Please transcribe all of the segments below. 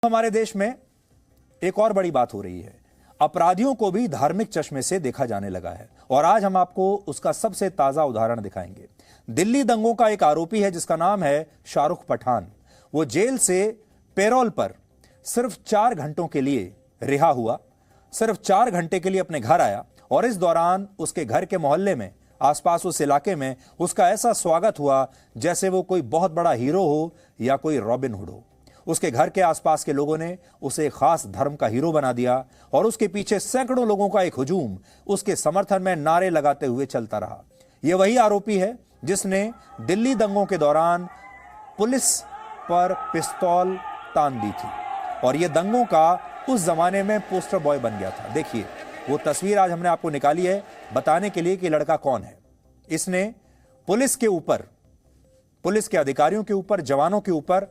हमारे देश में एक और बड़ी बात हो रही है। अपराधियों को भी धार्मिक चश्मे से देखा जाने लगा है और आज हम आपको उसका सबसे ताजा उदाहरण दिखाएंगे। दिल्ली दंगों का एक आरोपी है जिसका नाम है शाहरुख पठान। वो जेल से पैरोल पर सिर्फ 4 घंटों के लिए रिहा हुआ, सिर्फ 4 घंटे के लिए अपने घर आया और इस दौरान उसके घर के मोहल्ले में, आसपास उस इलाके में उसका ऐसा स्वागत हुआ जैसे वो कोई बहुत बड़ा हीरो हो या कोई रॉबिन हुड हो। उसके घर के आसपास के लोगों ने उसे खास धर्म का हीरो बना दिया और उसके पीछे सैकड़ों लोगों का एक हुजूम उसके समर्थन में नारे लगाते हुए चलता रहा। यह वही आरोपी है जिसने दिल्ली दंगों के दौरान पुलिस पर पिस्तौल तान दी थी और यह दंगों का उस जमाने में पोस्टर बॉय बन गया था। देखिए वो तस्वीर आज हमने आपको निकाली है बताने के लिए कि लड़का कौन है। इसने पुलिस के ऊपर, पुलिस के अधिकारियों के ऊपर, जवानों के ऊपर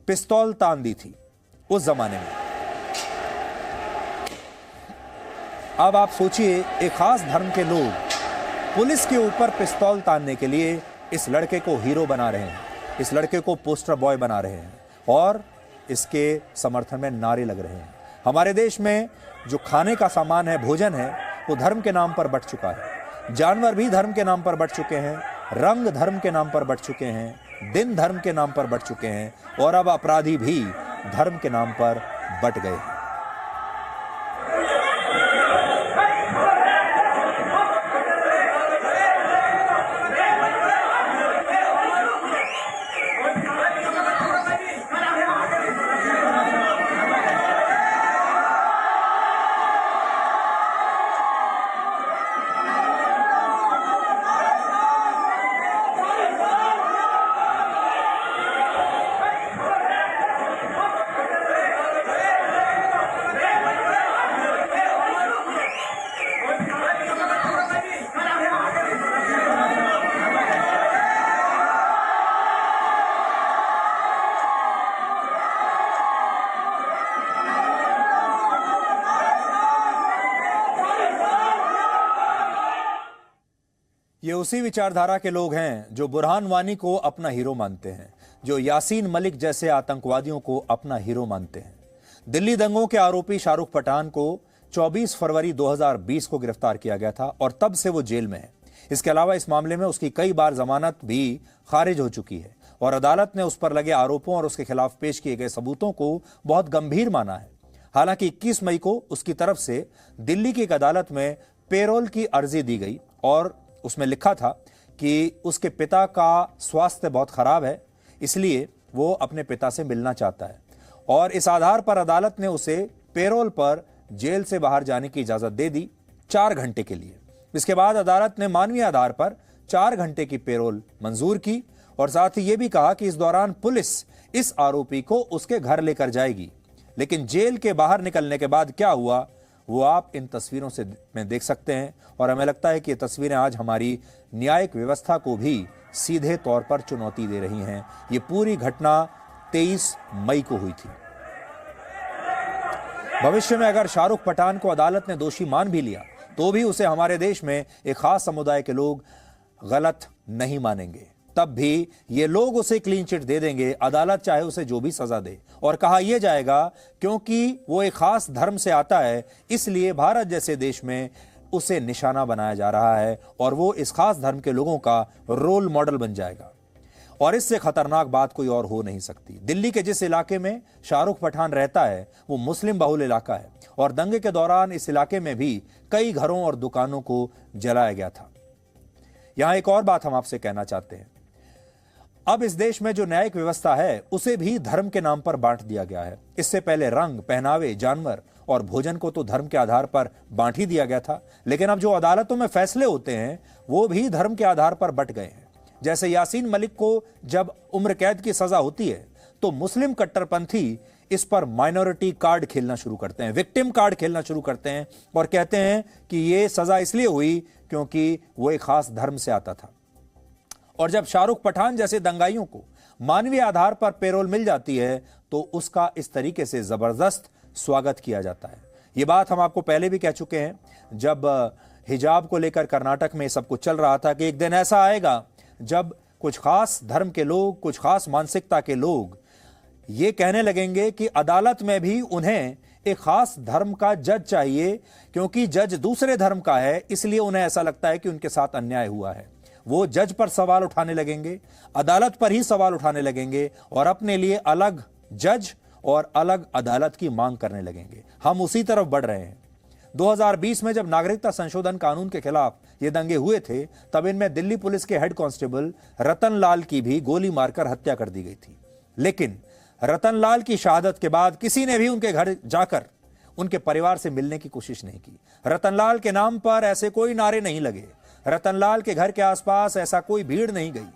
पिस्तौल तान दी थी उस जमाने में। अब आप सोचिए, एक खास धर्म के लोग पुलिस के ऊपर पिस्तौल तानने के लिए इस लड़के को हीरो बना रहे हैं, इस लड़के को पोस्टर बॉय बना रहे हैं और इसके समर्थन में नारे लग रहे हैं। हमारे देश में जो खाने का सामान है, भोजन है, वो धर्म के नाम पर बंट चुका है। जानवर भी धर्म के नाम पर बंट चुके हैं, रंग धर्म के नाम पर बंट चुके हैं, दिन धर्म के नाम पर बंट चुके हैं और अब अपराधी भी धर्म के नाम पर बंट गए हैं। ये उसी विचारधारा के लोग हैं जो बुरहान वानी को अपना हीरो मानते हैं, जो यासीन मलिक जैसे आतंकवादियों को अपना हीरो मानते हैं। दिल्ली दंगों के आरोपी शाहरुख पठान को 24 फरवरी 2020 को गिरफ्तार किया गया था और तब से वो जेल में है। इसके अलावा इस मामले में उसकी कई बार जमानत भी खारिज हो चुकी है और अदालत ने उस पर लगे आरोपों और उसके खिलाफ पेश किए गए सबूतों को बहुत गंभीर माना है। हालांकि 21 मई को उसकी तरफ से दिल्ली की एक अदालत में पेरोल की अर्जी दी गई और उसमें लिखा था कि उसके पिता का स्वास्थ्य बहुत खराब है, इसलिए वो अपने पिता से मिलना चाहता है और इस आधार पर अदालत ने उसे पेरोल पर जेल से बाहर जाने की इजाजत दे दी 4 घंटे के लिए। इसके बाद अदालत ने मानवीय आधार पर 4 घंटे की पेरोल मंजूर की और साथ ही यह भी कहा कि इस दौरान पुलिस इस आरोपी को उसके घर लेकर जाएगी। लेकिन जेल के बाहर निकलने के बाद क्या हुआ वो आप इन तस्वीरों से में देख सकते हैं और हमें लगता है कि ये तस्वीरें आज हमारी न्यायिक व्यवस्था को भी सीधे तौर पर चुनौती दे रही हैं। ये पूरी घटना 23 मई को हुई थी। भविष्य में अगर शाहरुख पठान को अदालत ने दोषी मान भी लिया तो भी उसे हमारे देश में एक खास समुदाय के लोग गलत नहीं मानेंगे। तब भी ये लोग उसे क्लीन चिट दे देंगे, अदालत चाहे उसे जो भी सजा दे, और कहा यह जाएगा क्योंकि वो एक खास धर्म से आता है, इसलिए भारत जैसे देश में उसे निशाना बनाया जा रहा है और वो इस खास धर्म के लोगों का रोल मॉडल बन जाएगा। और इससे खतरनाक बात कोई और हो नहीं सकती। दिल्ली के जिस इलाके में शाहरुख पठान रहता है वो मुस्लिम बहुल इलाका है और दंगे के दौरान इस इलाके में भी कई घरों और दुकानों को जलाया गया था। यहां एक और बात हम आपसे कहना चाहते हैं, अब इस देश में जो न्यायिक व्यवस्था है उसे भी धर्म के नाम पर बांट दिया गया है। इससे पहले रंग, पहनावे, जानवर और भोजन को तो धर्म के आधार पर बांट ही दिया गया था, लेकिन अब जो अदालतों में फैसले होते हैं वो भी धर्म के आधार पर बंट गए हैं। जैसे यासीन मलिक को जब उम्र कैद की सजा होती है तो मुस्लिम कट्टरपंथी इस पर माइनॉरिटी कार्ड खेलना शुरू करते हैं, विक्टिम कार्ड खेलना शुरू करते हैं और कहते हैं कि ये सजा इसलिए हुई क्योंकि वो एक खास धर्म से आता था। और जब शाहरुख पठान जैसे दंगाइयों को मानवीय आधार पर पेरोल मिल जाती है तो उसका इस तरीके से जबरदस्त स्वागत किया जाता है। ये बात हम आपको पहले भी कह चुके हैं जब हिजाब को लेकर कर्नाटक में सब कुछ चल रहा था कि एक दिन ऐसा आएगा जब कुछ खास धर्म के लोग, कुछ खास मानसिकता के लोग ये कहने लगेंगे कि अदालत में भी उन्हें एक खास धर्म का जज चाहिए, क्योंकि जज दूसरे धर्म का है, इसलिए उन्हें ऐसा लगता है कि उनके साथ अन्याय हुआ है। वो जज पर सवाल उठाने लगेंगे, अदालत पर ही सवाल उठाने लगेंगे और अपने लिए अलग जज और अलग अदालत की मांग करने लगेंगे। हम उसी तरफ बढ़ रहे हैं। 2020 में जब नागरिकता संशोधन कानून के खिलाफ ये दंगे हुए थे, तब इनमें दिल्ली पुलिस के हेड कांस्टेबल रतन लाल की भी गोली मारकर हत्या कर दी गई थी। लेकिन रतन लाल की शहादत के बाद किसी ने भी उनके घर जाकर उनके परिवार से मिलने की कोशिश नहीं की। रतन लाल के नाम पर ऐसे कोई नारे नहीं लगे, रतन लाल के घर के आसपास ऐसा कोई भीड़ नहीं गई,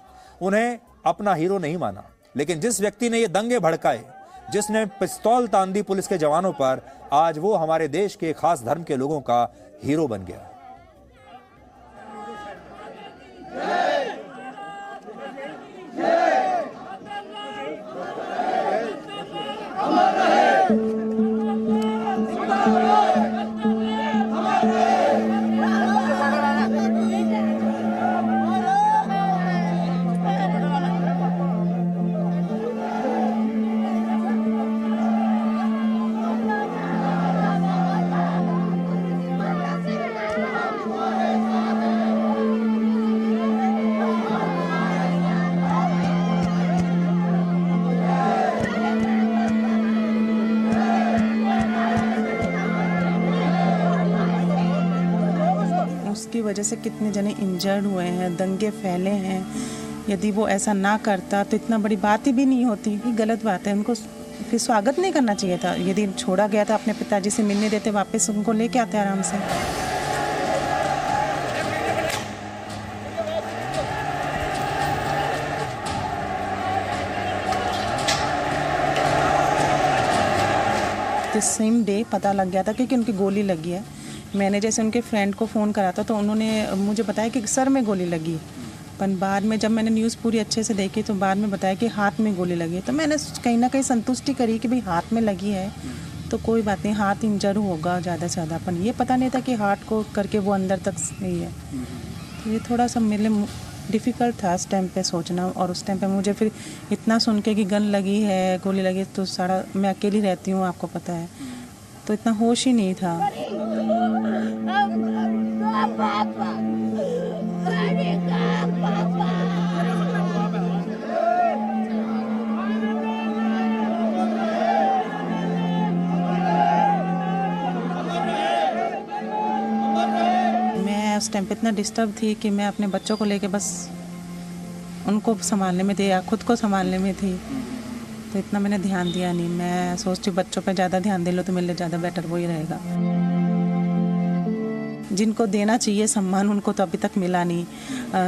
उन्हें अपना हीरो नहीं माना। लेकिन जिस व्यक्ति ने ये दंगे भड़काए, जिसने पिस्तौल तान दी पुलिस के जवानों पर, आज वो हमारे देश के खास धर्म के लोगों का हीरो बन गया। उसकी वजह से कितने जने इंजर्ड हुए हैं, दंगे फैले हैं। यदि वो ऐसा ना करता तो इतना बड़ी बात ही भी नहीं होती। ये गलत बात है, उनको फिर स्वागत नहीं करना चाहिए था। यदि छोड़ा गया था, अपने पिताजी से मिलने देते, वापस उनको लेके आते आराम से। सेम डे पता लग गया था कि उनकी गोली लगी है। मैंने जैसे उनके फ्रेंड को फ़ोन करा था तो उन्होंने मुझे बताया कि सर में गोली लगी, पर बाद में जब मैंने न्यूज़ पूरी अच्छे से देखी तो बाद में बताया कि हाथ में गोली लगी है। तो मैंने कहीं ना कहीं संतुष्टि करी कि भाई हाथ में लगी है तो कोई बात नहीं, हाथ इंजर होगा ज़्यादा से ज़्यादा, पर ये पता नहीं था कि हार्ट को करके वो अंदर तक ही है। तो ये थोड़ा सा मेरे लिए डिफ़िकल्ट था उस टाइम पे सोचना। और उस टाइम पे मुझे फिर इतना सुन के कि गन लगी है, गोली लगी है, तो सारा मैं अकेली रहती हूँ, आपको पता है, तो इतना होश ही नहीं था। मैं उस टाइम पे इतना डिस्टर्ब थी कि मैं अपने बच्चों को लेके बस उनको संभालने में थी या खुद को संभालने में थी, तो इतना मैंने ध्यान दिया नहीं। मैं सोचती हूँ बच्चों पे ज़्यादा ध्यान दे लो तो मेरे लिए ज़्यादा बेटर वही रहेगा। जिनको देना चाहिए सम्मान उनको तो अभी तक मिला नहीं।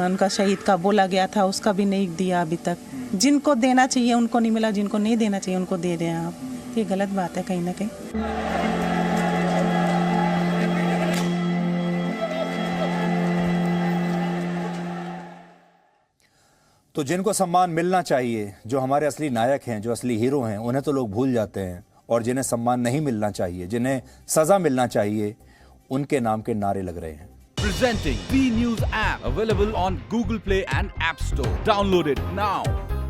उनका शहीद का बोला गया था उसका भी नहीं दिया अभी तक। जिनको देना चाहिए उनको नहीं मिला, जिनको नहीं देना चाहिए उनको दे दें आप। ये गलत बात है कहीं ना कहीं। तो जिनको सम्मान मिलना चाहिए, जो हमारे असली नायक हैं, जो असली हीरो हैं, उन्हें तो लोग भूल जाते हैं, और जिन्हें सम्मान नहीं मिलना चाहिए, जिन्हें सजा मिलना चाहिए, उनके नाम के नारे लग रहे हैं। Presenting B News app available on Google Play and App Store. Download it now.